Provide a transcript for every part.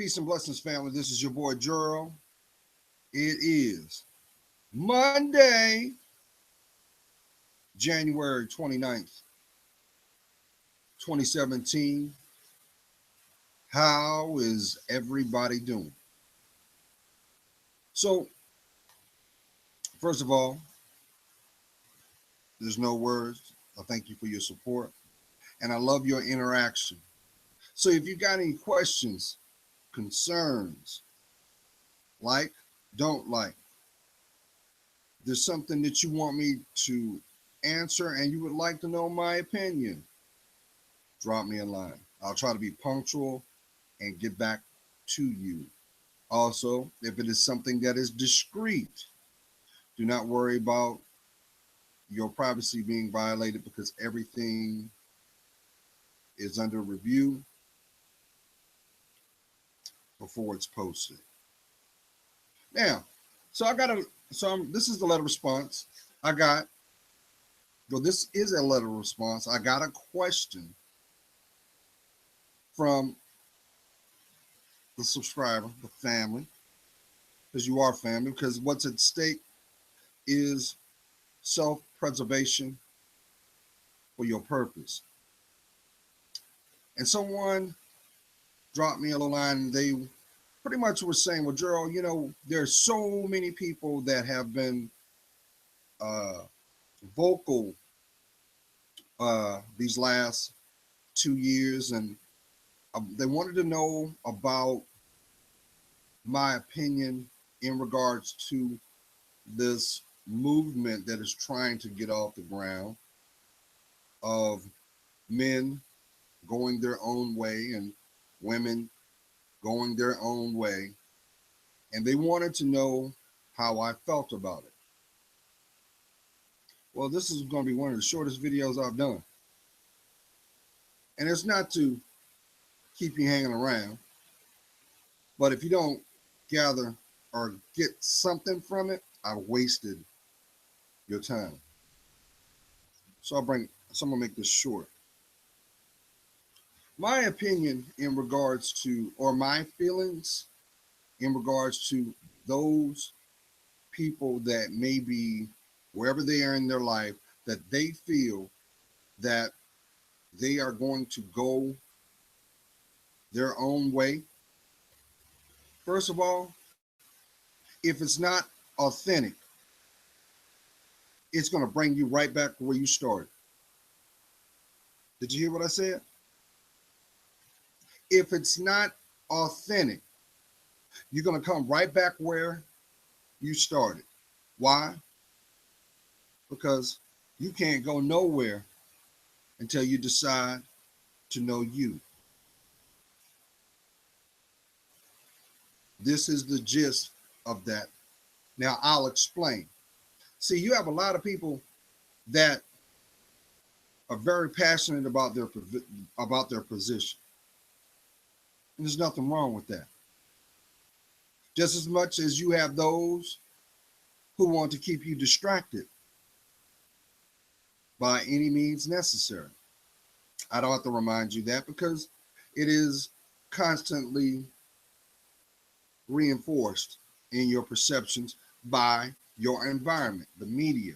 Peace and blessings, family. This is your boy, Juro. It is Monday, January 29th, 2017. How is everybody doing? So, first of all, there's no words. I thank you for your support, and I love your interaction. So, if you got any questions, concerns, like, don't like, there's something that you want me to answer and you would like to know my opinion, drop me a line. I'll try to be punctual and get back to you. Also, if it is something that is discreet, do not worry about your privacy being violated because everything is under review before it's posted. Now, this is the letter response. This is a letter response. I got a question from the subscriber, the family, because you are family, because what's at stake is self-preservation for your purpose. And someone dropped me a little line, and they pretty much were saying, well, Gerald, there's so many people that have been vocal these last 2 years, and they wanted to know about my opinion in regards to this movement that is trying to get off the ground of men going their own way and women going their own way. And they wanted to know how I felt about it. Well, this is going to be one of the shortest videos I've done. And it's not to keep you hanging around, but if you don't gather or get something from it, I wasted your time. So I'm going to make this short. My opinion in regards to, or my feelings in regards to those people that may be wherever they are in their life, that they feel that they are going to go their own way. First of all, if it's not authentic, it's going to bring you right back to where you started. Did you hear what I said? If it's not authentic, you're going to come right back where you started. Why? Because you can't go nowhere until you decide to know you. This is the gist of that. Now I'll explain. See, you have a lot of people that are very passionate about their position. And there's nothing wrong with that. Just as much as you have those who want to keep you distracted by any means necessary. I don't have to remind you that because it is constantly reinforced in your perceptions by your environment, the media,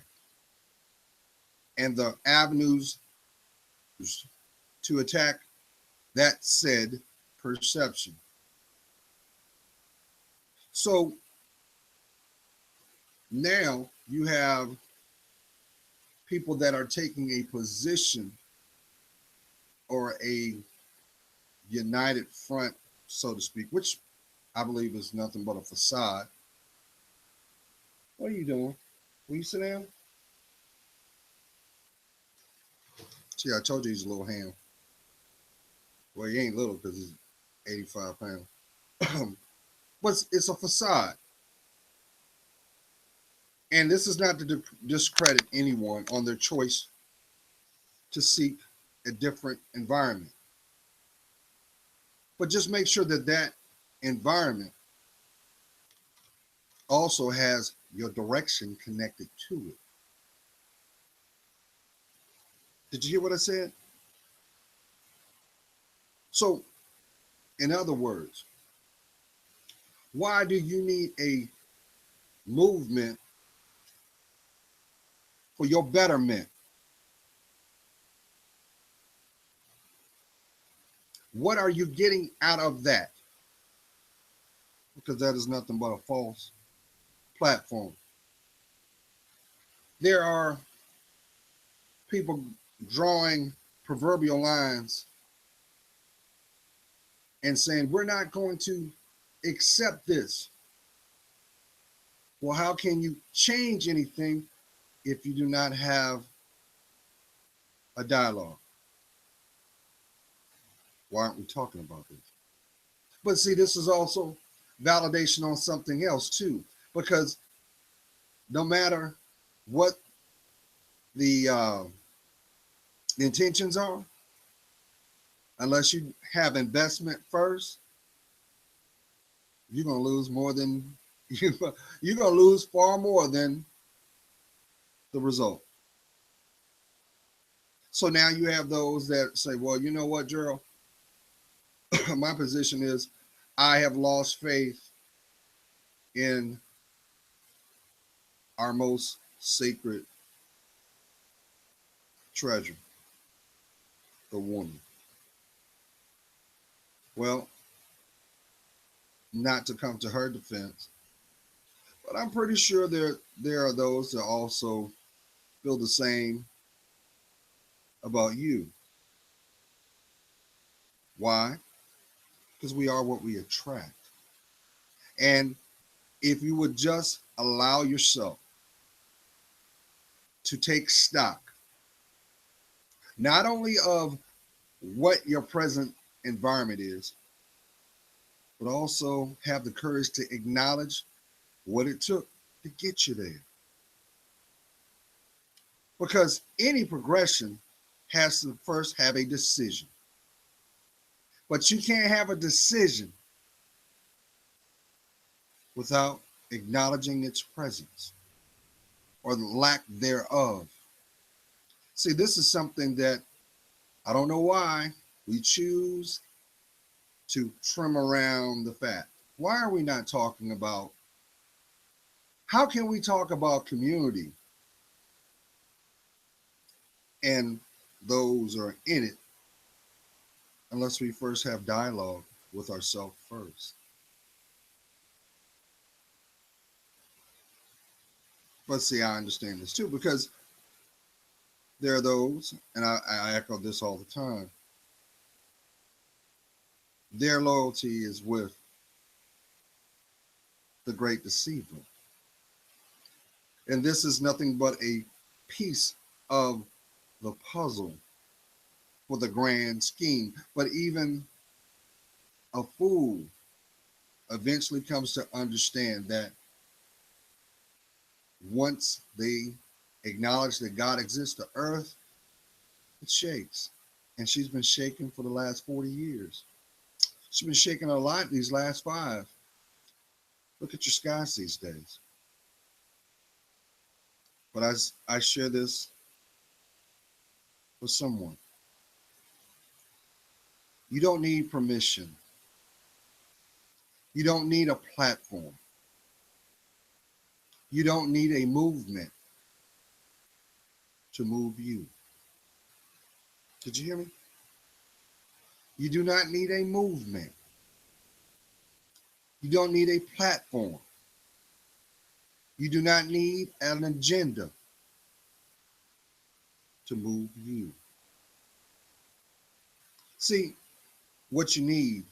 and the avenues to attack that said perception. So now you have people that are taking a position or a united front, so to speak, which I believe is nothing but a facade. What are you doing? Will you sit down? See, I told you he's a little ham. Well, he ain't little because he's 85 pounds. But it's a facade. And this is not to discredit anyone on their choice to seek a different environment. But just make sure that that environment also has your direction connected to it. Did you hear what I said? So, in other words, Why do you need a movement for your betterment? What are you getting out of that? Because that is nothing but a false platform. There are people drawing proverbial lines and saying, we're not going to accept this. Well, how can you change anything if you do not have a dialogue? Why aren't we talking about this? But see, this is also validation on something else too, because no matter what the intentions are, unless you have investment first, you're gonna lose more than you're gonna lose far more than the result. So now you have those that say, well, you know what, Gerald, my position is I have lost faith in our most sacred treasure, the woman. Well, not to come to her defense, but I'm pretty sure there are those that also feel the same about you. Why? Because we are what we attract. And if you would just allow yourself to take stock, not only of what your present environment is, but also have the courage to acknowledge what it took to get you there. Because any progression has to first have a decision. But you can't have a decision without acknowledging its presence or the lack thereof. See, this is something that I don't know why we choose to trim around the fat. Why are we not talking about how can we talk about community and those are in it unless we first have dialogue with ourselves first? But see, I understand this too because there are those, and I echo this all the time, their loyalty is with the great deceiver. And this is nothing but a piece of the puzzle for the grand scheme. But even a fool eventually comes to understand that once they acknowledge that God exists, the earth, it shakes. And she's been shaking for the last 40 years. She's been shaking a lot these last 5. Look at your skies these days. But I share this with someone. You don't need permission. You don't need a platform. You don't need a movement to move you. Did you hear me? You do not need a movement. You don't need a platform. You do not need an agenda to move you. See, what you need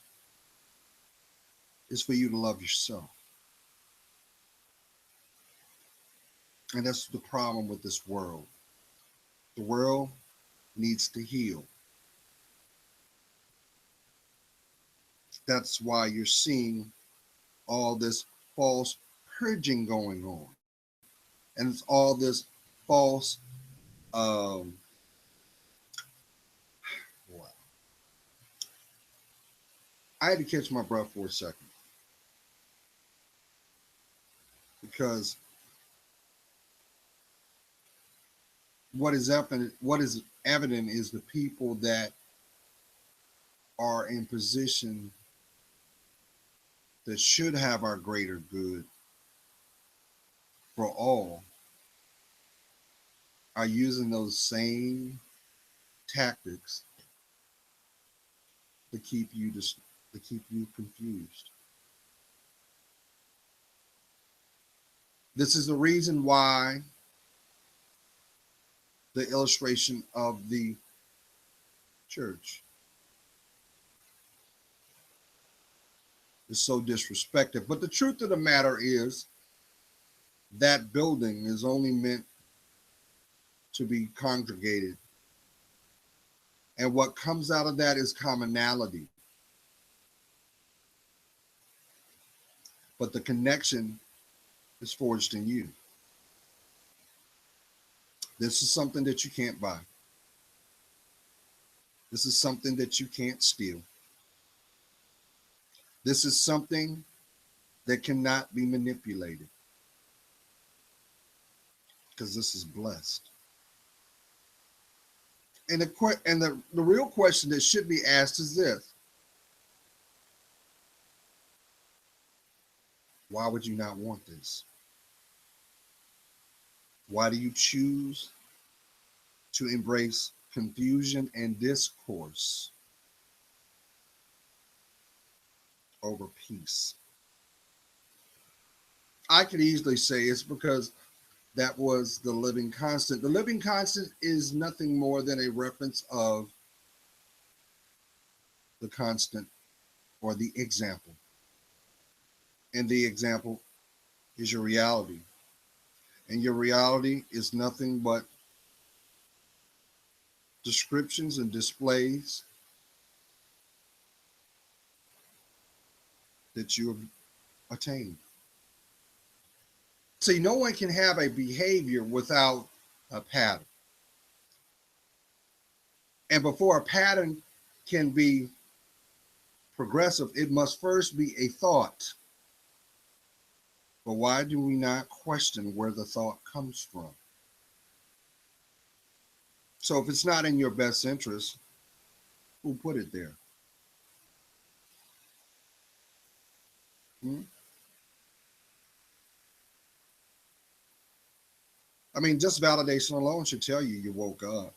is for you to love yourself. And that's the problem with this world. The world needs to heal. That's why you're seeing all this false purging going on. And it's all this false, wow. I had to catch my breath for a second because what is evident is the people that are in position that should have our greater good for all are using those same tactics to keep you confused. This is the reason why the illustration of the church is so disrespected. But the truth of the matter is that building is only meant to be congregated. And what comes out of that is commonality. But the connection is forged in you. This is something that you can't buy. This is something that you can't steal. This is something that cannot be manipulated because this is blessed. And the real question that should be asked is this: why would you not want this? Why do you choose to embrace confusion and discourse over peace? I could easily say it's because that was the living constant. The living constant is nothing more than a reference of the constant or the example. And the example is your reality. And your reality is nothing but descriptions and displays that you have attained. See, no one can have a behavior without a pattern. And before a pattern can be progressive, it must first be a thought. But why do we not question where the thought comes from? So if it's not in your best interest, who put it there? I mean, just validation alone should tell you you woke up.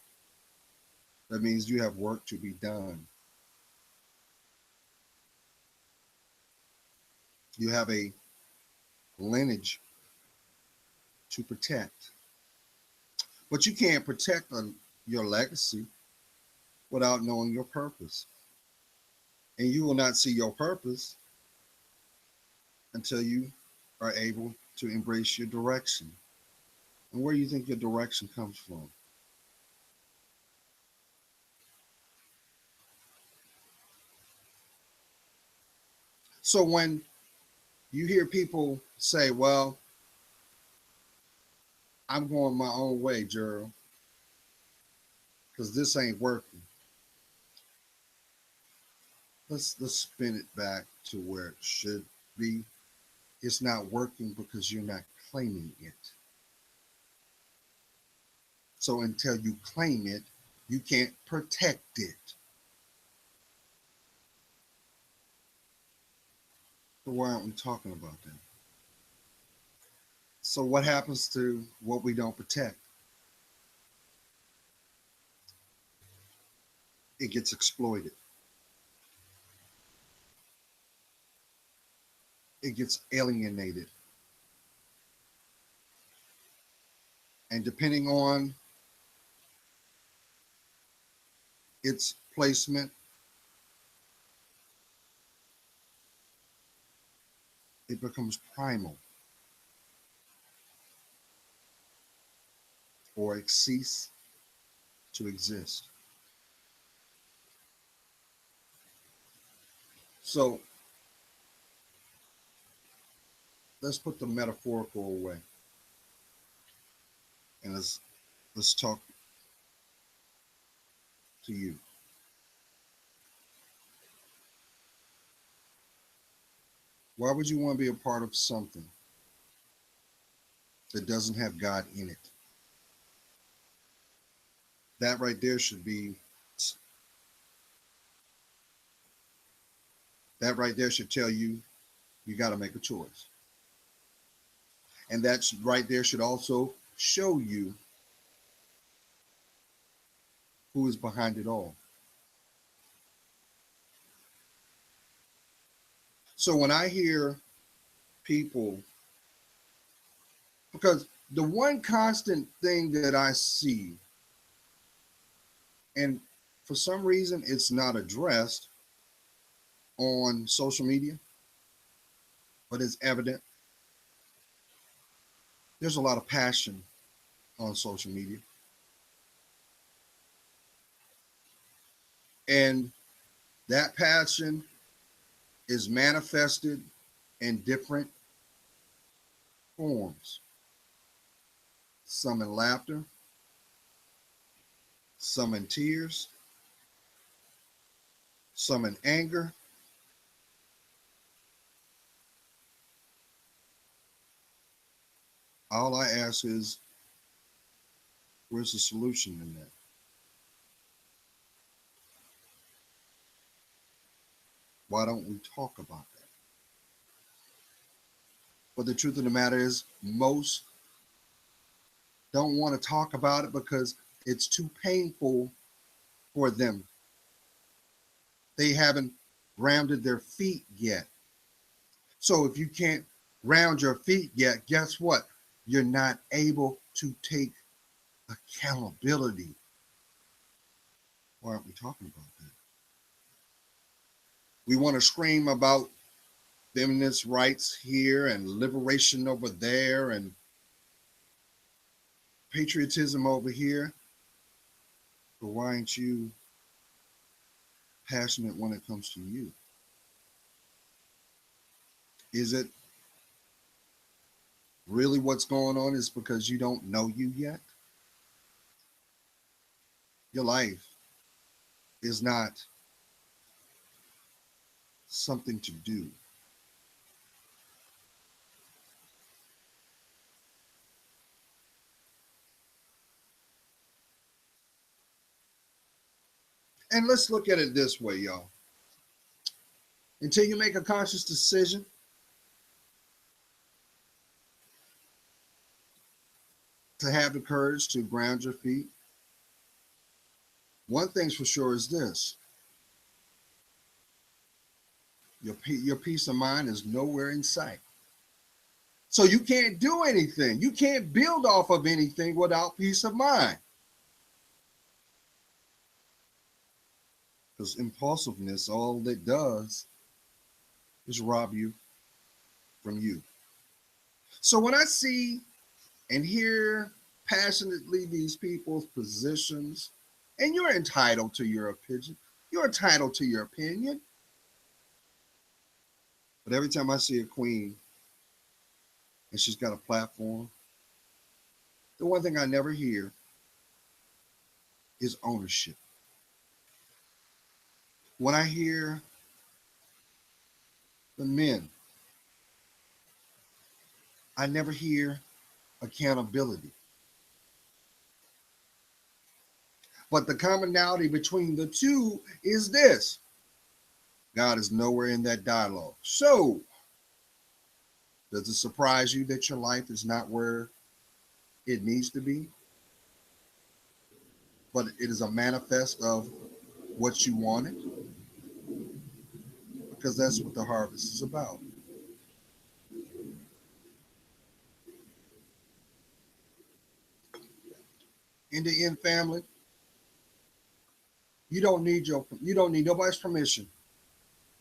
That means you have work to be done. You have a lineage to protect. But you can't protect your legacy without knowing your purpose. And you will not see your purpose until you are able to embrace your direction. And where do you think your direction comes from? So when you hear people say, well, I'm going my own way, Gerald, because this ain't working. Let's spin it back to where it should be. It's not working because you're not claiming it. So until you claim it, you can't protect it. So why aren't we talking about that? So what happens to what we don't protect? It gets exploited. It gets alienated. And depending on its placement, it becomes primal, or it ceases to exist. So let's put the metaphorical away and let's talk to you. Why would you want to be a part of something that doesn't have God in it? That right there should be, that right there should tell you You got to make a choice. And that's right there should also show you who is behind it all. So when I hear people, because the one constant thing that I see, and for some reason it's not addressed on social media, but it's evident, there's a lot of passion on social media. And that passion is manifested in different forms. Some in laughter, some in tears, some in anger. All I ask is, where's the solution in that? Why don't we talk about that? But the truth of the matter is, most don't want to talk about it because it's too painful for them. They haven't grounded their feet yet. So if you can't ground your feet yet, guess what? You're not able to take accountability. Why aren't we talking about that? We want to scream about feminist rights here and liberation over there and patriotism over here. But why aren't you passionate when it comes to you? Is it really what's going on is because you don't know you yet? Your life is not something to do. And let's look at it this way, y'all. Until you make a conscious decision to have the courage to ground your feet, one thing's for sure is this: your peace of mind is nowhere in sight. So you can't do anything. You can't build off of anything without peace of mind. Because impulsiveness, all it does is rob you from you. So when I see and hear passionately these people's positions, and you're entitled to your opinion, you're entitled to your opinion. But every time I see a queen and she's got a platform, the one thing I never hear is ownership. When I hear the men, I never hear accountability. But the commonality between the two is this: God is nowhere in that dialogue. So, does it surprise you that your life is not where it needs to be? But it is a manifest of what you wanted? Because that's what the harvest is about. In the end, family, you don't need nobody's permission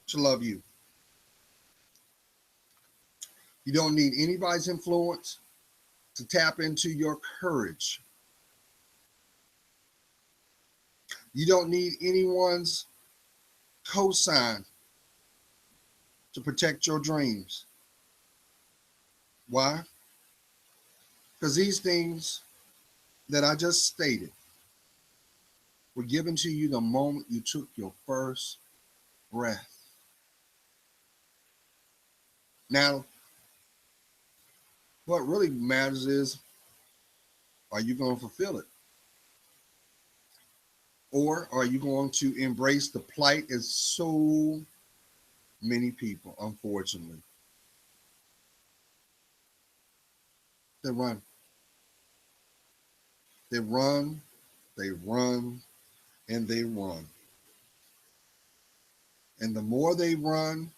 to love you. You don't need anybody's influence to tap into your courage. You don't need anyone's cosign to protect your dreams. Why? Because these things that I just stated were given to you the moment you took your first breath. Now, what really matters is, are you going to fulfill it? Or are you going to embrace the plight of so many people, unfortunately? They run. They run, they run, and they run. And the more they run,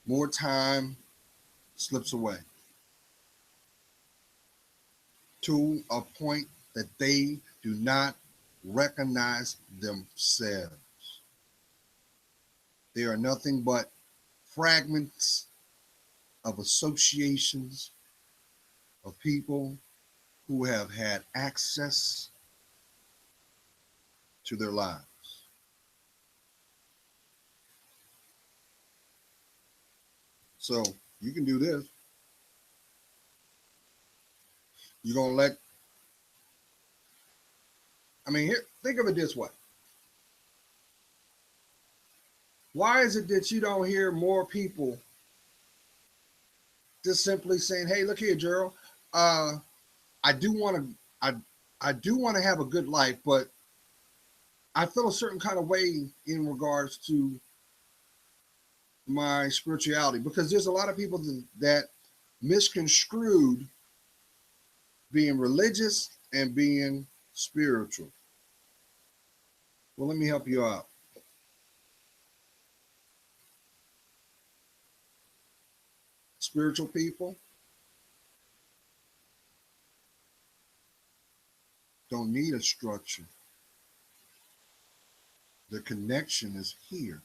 more time slips away to a point that they do not recognize themselves. They are nothing but fragments of associations of people who have had access to their lives. So you can do this. You're going to let, here, think of it this way. Why is it that you don't hear more people just simply saying, "Hey, look here, Gerald. I do want to, I do want to have a good life, but I feel a certain kind of way in regards to my spirituality," because there's a lot of people that misconstrued being religious and being spiritual. Well, let me help you out. Spiritual people don't need a structure. The connection is here.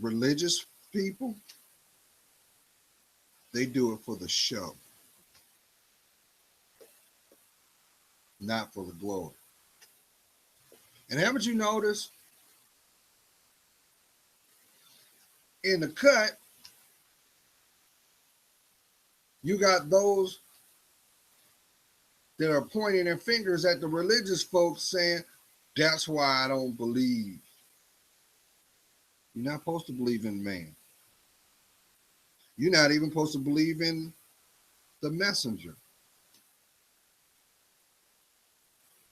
Religious people, they do it for the show, not for the glory. And haven't you noticed in the cut, you got those that are pointing their fingers at the religious folks saying, "That's why I don't believe." You're not supposed to believe in man. You're not even supposed to believe in the messenger.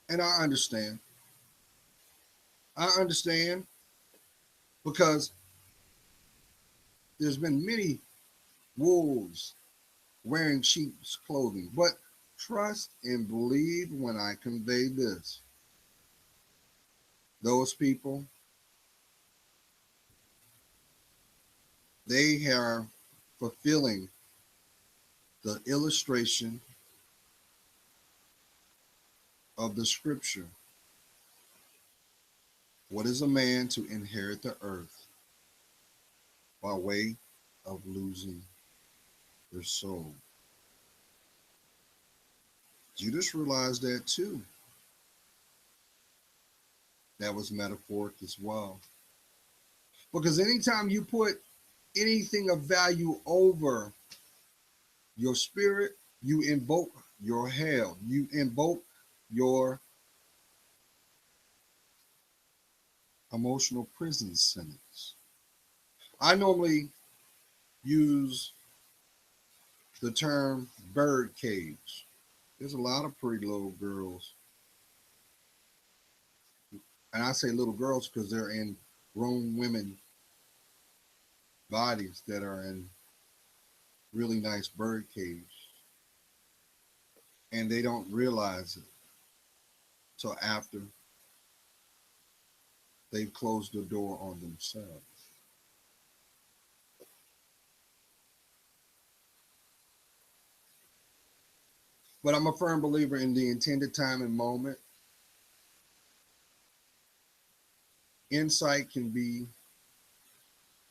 And I understand. I understand because there's been many wolves wearing sheep's clothing. But trust and believe when I convey this. Those people, they are fulfilling the illustration of the scripture. What is a man to inherit the earth by way of losing their soul? Judas realized that too. That was metaphoric as well. Because anytime you put anything of value over your spirit, you invoke your hell. You invoke your emotional prison sentence. I normally use the term bird cage. There's a lot of pretty little girls. And I say little girls because they're in grown women bodies that are in really nice bird cage. And they don't realize it till after they've closed the door on themselves. But I'm a firm believer in the intended time and moment. Insight can be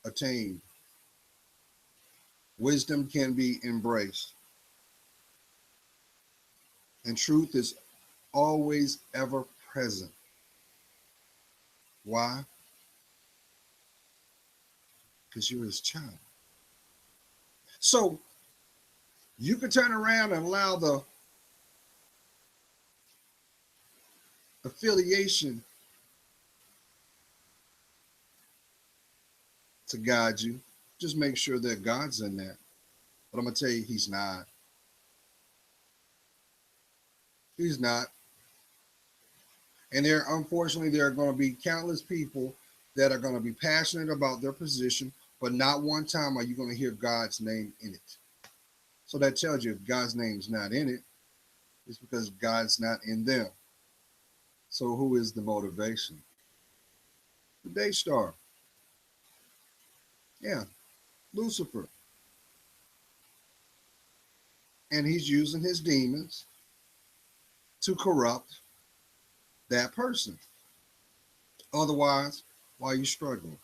attained. Wisdom can be embraced. And truth is always ever present. Why? Because you're his child. So you can turn around and allow the affiliation to guide you. Just make sure that God's in there. But I'm going to tell you, he's not. He's not. And unfortunately, there are going to be countless people that are going to be passionate about their position but not one time are you going to hear God's name in it. So that tells you if God's name's not in it, it's because God's not in them. So who is the motivation? The day star. Yeah, Lucifer. And he's using his demons to corrupt that person. Otherwise, why are you struggling?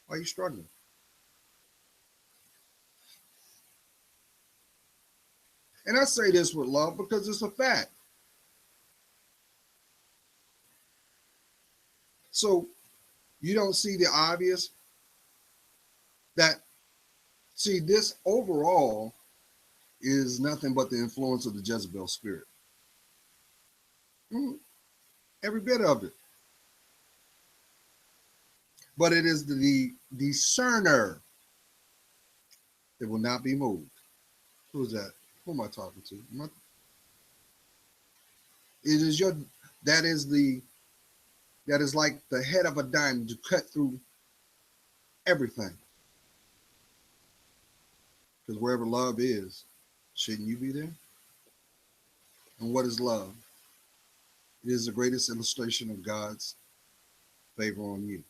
Why are you struggling? And I say this with love because it's a fact. So you don't see the obvious that, see, this overall is nothing but the influence of the Jezebel spirit. Mhm. Every bit of it. But it is the discerner that will not be moved. Who's that? Who am I talking to? It is your, that is the, that is like the head of a diamond to cut through everything. Because wherever love is, shouldn't you be there? And what is love? It is the greatest illustration of God's favor on you.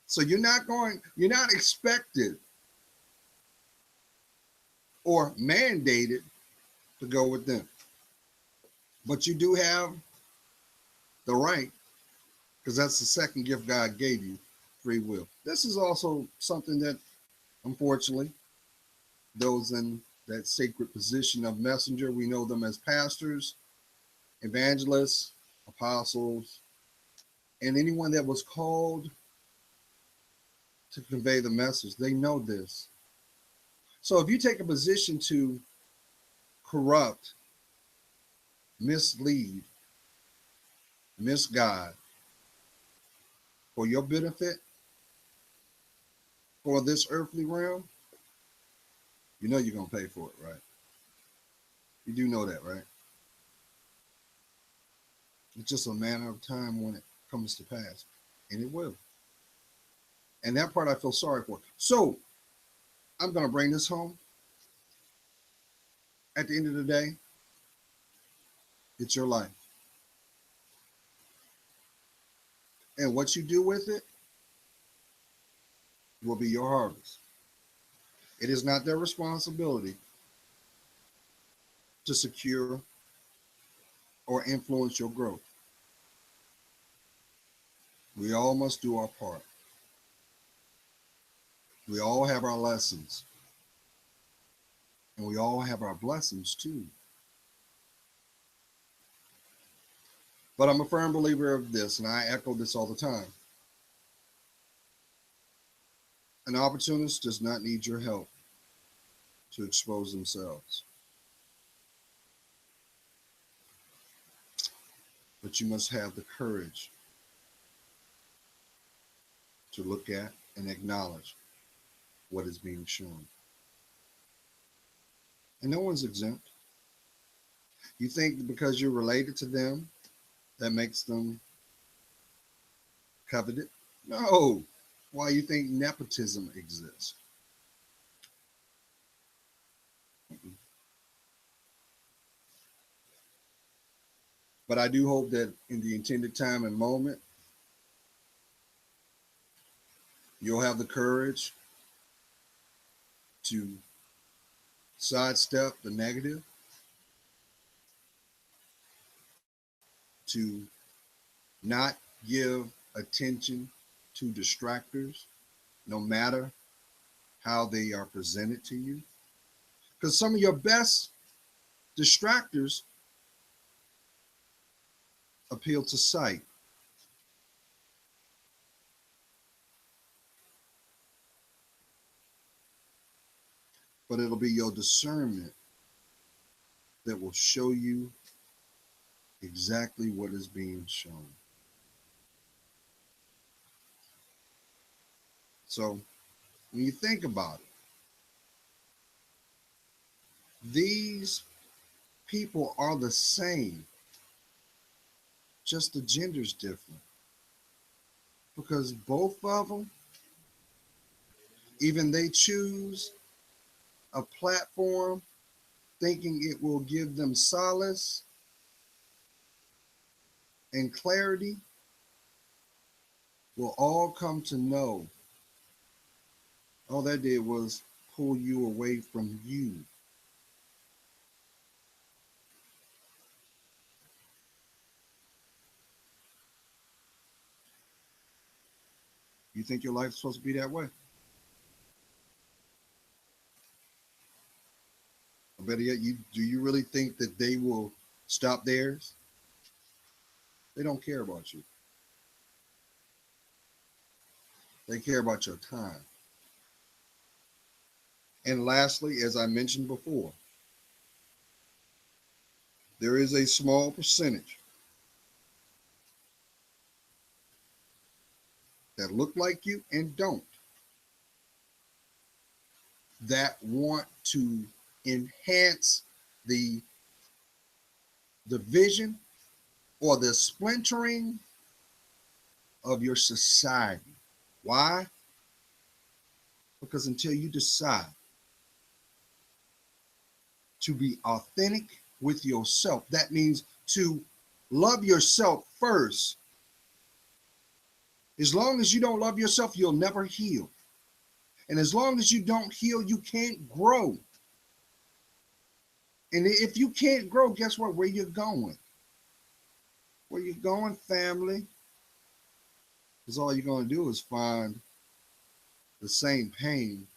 So you're not expected or mandated to go with them. But you do have the right, because that's the second gift God gave you, free will. This is also something that, unfortunately, those in that sacred position of messenger, we know them as pastors, evangelists, apostles, and anyone that was called to convey the message, they know this. So if you take a position to corrupt, mislead, misguide for your benefit, for this earthly realm, you know you're going to pay for it, right? You do know that, right? It's just a matter of time when it comes to pass, and it will. And that part I feel sorry for. So I'm going to bring this home. At the end of the day, it's your life. And what you do with it will be your harvest. It is not their responsibility to secure or influence your growth. We all must do our part. We all have our lessons. And we all have our blessings too. But I'm a firm believer of this, and I echo this all the time. An opportunist does not need your help to expose themselves. But you must have the courage to look at and acknowledge what is being shown. And no one's exempt. You think because you're related to them, that makes them coveted? No. Why you think nepotism exists? But I do hope that in the intended time and moment, you'll have the courage to sidestep the negative, to not give attention to distractors, no matter how they are presented to you. Because some of your best distractors appeal to sight. But it'll be your discernment that will show you exactly what is being shown. So when you think about it, these people are the same, just the gender's different. because both of them, even they choose a platform thinking it will give them solace and clarity, will all come to know all that did was pull you away from you. You think your life is supposed to be that way? Or better yet, do you really think that they will stop theirs? They don't care about you. They care about your time. And lastly, as I mentioned before, there is a small percentage that look like you and don't, that want to enhance the division or the splintering of your society. Why? Because until you decide to be authentic with yourself, that means to love yourself first. As long as you don't love yourself, you'll never heal. And as long as you don't heal, you can't grow. And if you can't grow, guess what? Where you're going? Where you're going, family, is all you're going to do is find the same pain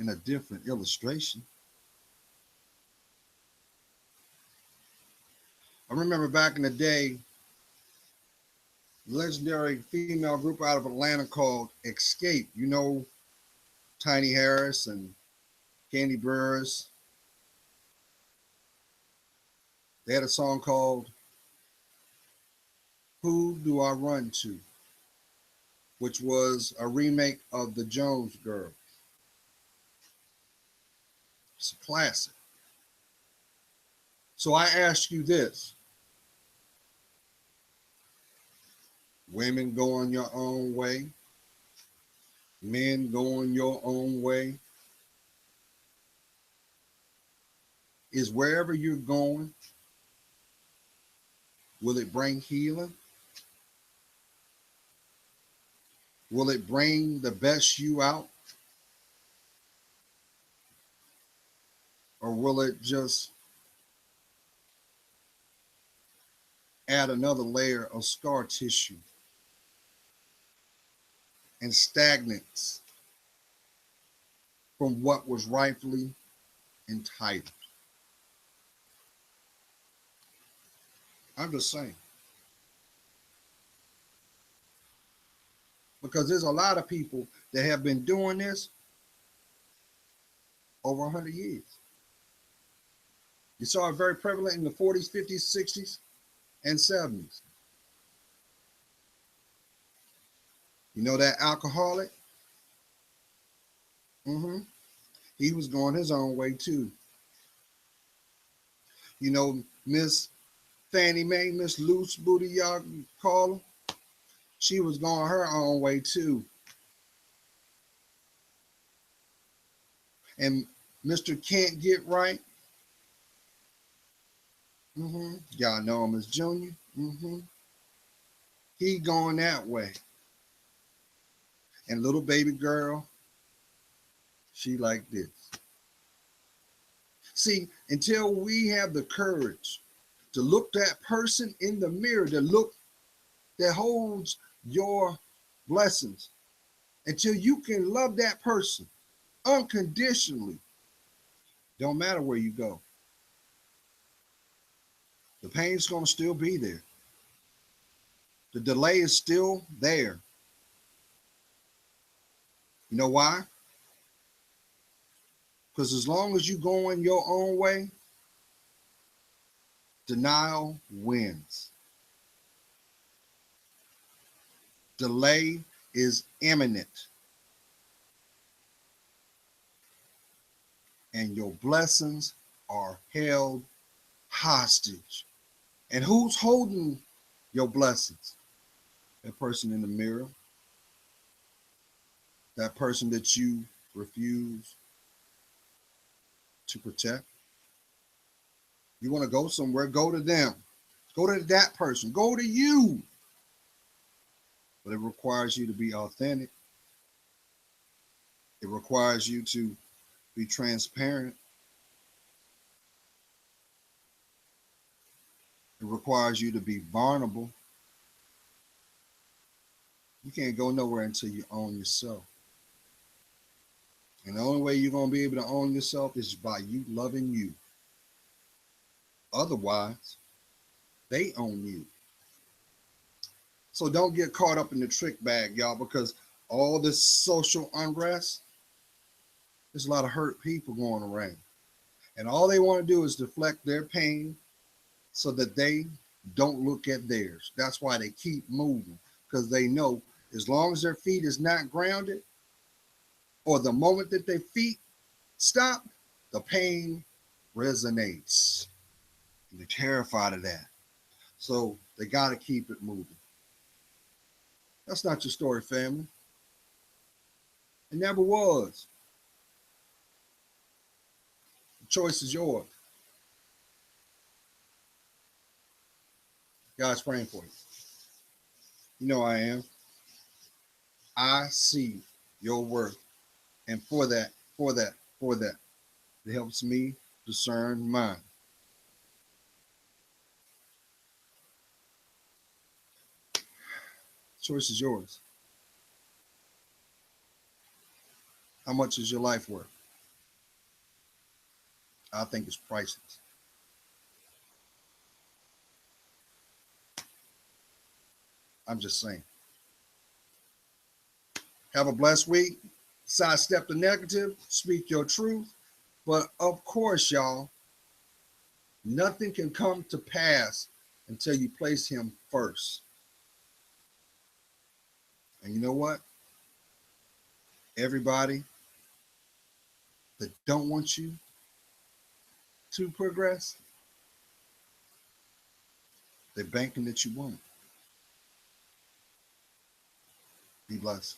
in a different illustration. I remember back in the day, legendary female group out of Atlanta called Escape. You know, Tiny Harris and Candy Burris. They had a song called Who Do I Run To?, which was a remake of The Jones Girl. It's a classic. So I ask you this. Women going your own way. Men going your own way. Is wherever you're going, will it bring healing? Will it bring the best you out? Or will it just add another layer of scar tissue and stagnance from what was rightfully entitled? I'm just saying. Because there's a lot of people that have been doing this over 100 years. You saw it very prevalent in the 40s, 50s, 60s, and 70s. You know that alcoholic? He was going his own way too. You know, Miss Fannie Mae, Miss Loose Booty, y'all call her. She was going her own way too. And Mr. Can't Get Right. Y'all know him as Junior. He going that way. And little baby girl, she like this. See, until we have the courage to look that person in the mirror, that holds your blessings, until you can love that person unconditionally, don't matter where you go. The pain's going to still be there. The delay is still there. You know why? Because as long as you're going your own way, denial wins. Delay is imminent. And your blessings are held hostage. And who's holding your blessings? that person in the mirror, that person that you refuse to protect. You want to go somewhere, go to them. Go to that person. Go to you. But it requires you to be authentic. It requires you to be transparent. It requires you to be vulnerable. You can't go nowhere until you own yourself. And the only way you're going to be able to own yourself is by you loving you. Otherwise, they own you. So don't get caught up in the trick bag, y'all, because all this social unrest, there's a lot of hurt people going around. And all they want to do is deflect their pain so that they don't look at theirs. That's why they keep moving, because they know as long as their feet is not grounded, or the moment that their feet stop, the pain resonates. And they're terrified of that. So they got to keep it moving. That's not your story, family. It never was. The choice is yours. God's praying for you. You know I am. I see your worth. And for that, it helps me discern mine. Choice is yours. How much is your life worth? I think it's priceless. I'm just saying. Have a blessed week. Sidestep the negative. Speak your truth. But of course, y'all, nothing can come to pass until you place him first. And you know what? Everybody that don't want you to progress, they're banking that you won't. Be blessed.